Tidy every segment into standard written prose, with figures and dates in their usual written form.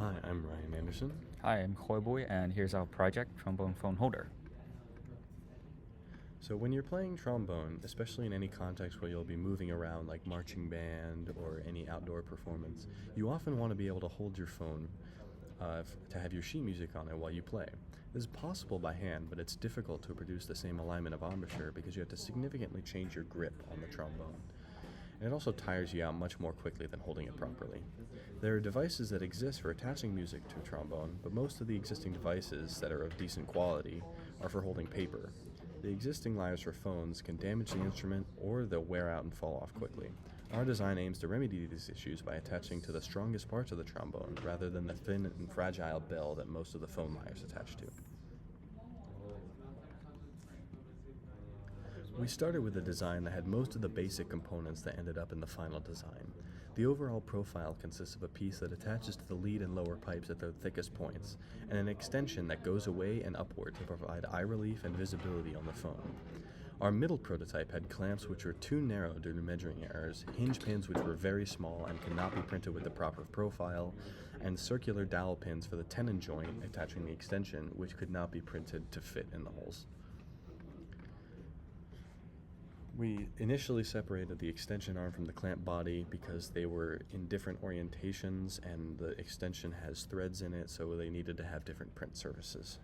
Hi, I'm Ryan Anderson. Hi, I'm Boy, and here's our project, Trombone Phone Holder. So when you're playing trombone, especially in any context where you'll be moving around like marching band or any outdoor performance, you often want to be able to hold your phone to have your sheet music on it while you play. This is possible by hand, but it's difficult to produce the same alignment of embouchure because you have to significantly change your grip on the trombone. And it also tires you out much more quickly than holding it properly. There are devices that exist for attaching music to a trombone, but most of the existing devices that are of decent quality are for holding paper. The existing lyres for phones can damage the instrument or they'll wear out and fall off quickly. Our design aims to remedy these issues by attaching to the strongest parts of the trombone rather than the thin and fragile bell that most of the phone lyres attach to. We started with a design that had most of the basic components that ended up in the final design. The overall profile consists of a piece that attaches to the lead and lower pipes at their thickest points, and an extension that goes away and upward to provide eye relief and visibility on the phone. Our middle prototype had clamps which were too narrow due to measuring errors, hinge pins which were very small and could not be printed with the proper profile, and circular dowel pins for the tenon joint attaching the extension which could not be printed to fit in the holes. We initially separated the extension arm from the clamp body because they were in different orientations and the extension has threads in it, so they needed to have different print surfaces.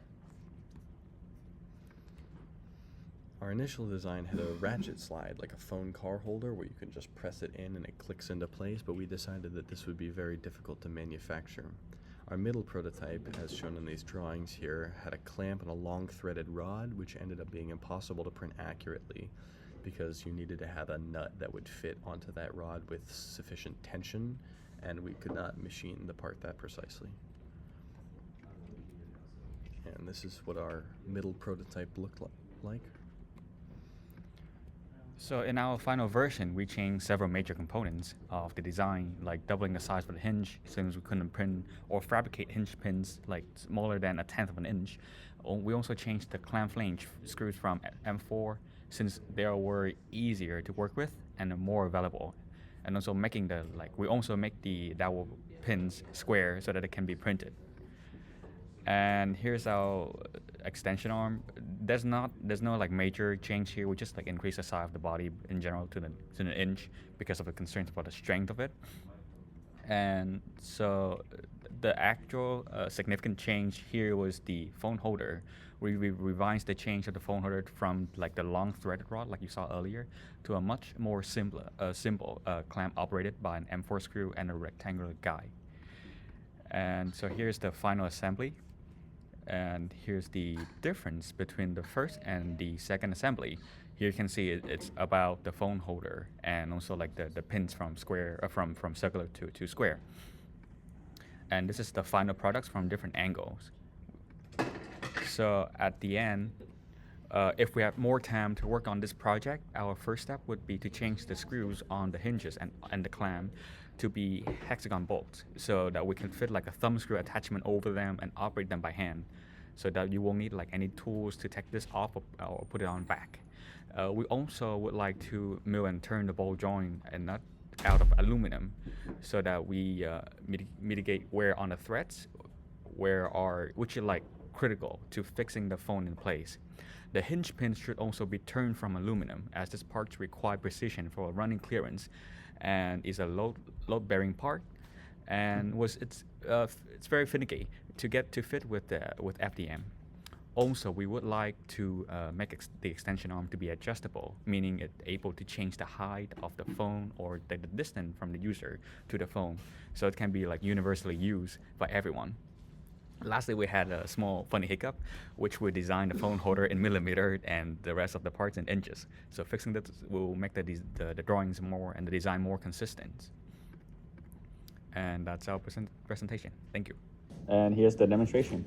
Our initial design had a ratchet slide, like a phone car holder, where you can just press it in and it clicks into place, but we decided that this would be very difficult to manufacture. Our middle prototype, as shown in these drawings here, had a clamp and a long threaded rod, which ended up being impossible to print accurately because you needed to have a nut that would fit onto that rod with sufficient tension, and we could not machine the part that precisely. And this is what our middle prototype looked like. So in our final version, we changed several major components of the design, like doubling the size of the hinge, since we couldn't print or fabricate hinge pins like smaller than 1/10 of an inch. We also changed the clamp flange screws from M4, since they were easier to work with and more available. And also we also make the dowel pins square so that it can be printed. And here's our extension arm. There's no like major change here. We just like increase the size of the body in general to an inch because of the concerns about the strength of it. And so the actual significant change here was the phone holder. We revised the change of the phone holder from like the long threaded rod like you saw earlier to a much more simple clamp operated by an M4 screw and a rectangular guide. And so here's the final assembly. And here's the difference between the first and the second assembly. Here you can see it's about the phone holder and also like the pins from circular to square. And this is the final products from different angles. So at the end, if we have more time to work on this project, our first step would be to change the screws on the hinges and the clamp to be hexagon bolts so that we can fit like a thumb screw attachment over them and operate them by hand, so that you won't need like any tools to take this off or put it on back. We also would like to mill and turn the ball joint and nut out of aluminum so that we mitigate wear on the threads which are like critical to fixing the phone in place. The hinge pins should also be turned from aluminum, as this part requires precision for running clearance and is a load-bearing part, and it's very finicky to get to fit with FDM. Also, we would like to make the extension arm to be adjustable, meaning it's able to change the height of the phone or the distance from the user to the phone, so it can be like universally used by everyone. Lastly, we had a small funny hiccup, which we designed the phone holder in millimeter and the rest of the parts in inches. So fixing that will make the drawings more and the design more consistent. And that's our presentation. Thank you. And here's the demonstration.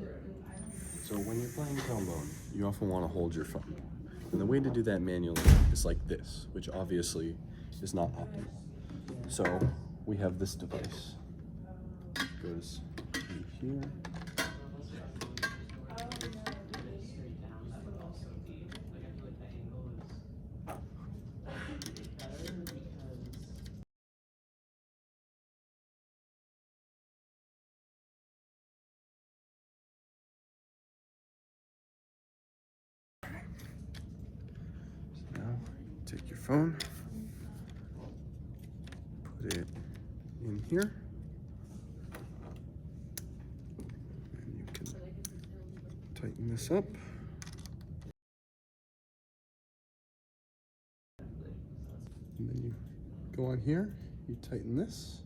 So when you're playing trombone, you often want to hold your phone. And the way to do that manually is like this, which obviously is not optimal. So we have this device. It goes in here. take your phone, put it in here, and you can tighten this up. And then you go on here, you tighten this,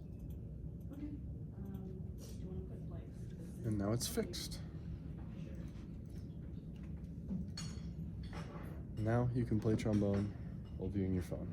and now it's fixed. Now you can play trombone while viewing your phone.